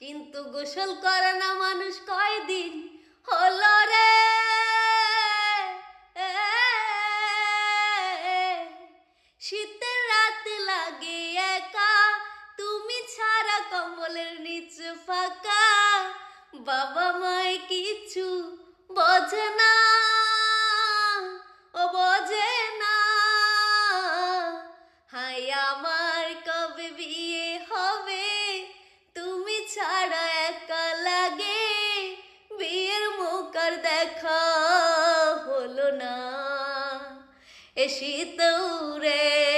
কিন্তু গোসল করে না মানুষ কয়দিন হলো রে। শীতের রাত লাগে একা, তুমি ছাড়া কম্বলের নিচে ফাঁকা। বাবা মায় কিছু বোঝে না, ও বোঝে না। হাই আমার কবে বিয়ে হবে, তুমি ছাড়া একা লাগে। বিয়ের মুখ আর দেখা হলো না, এ শীত রে।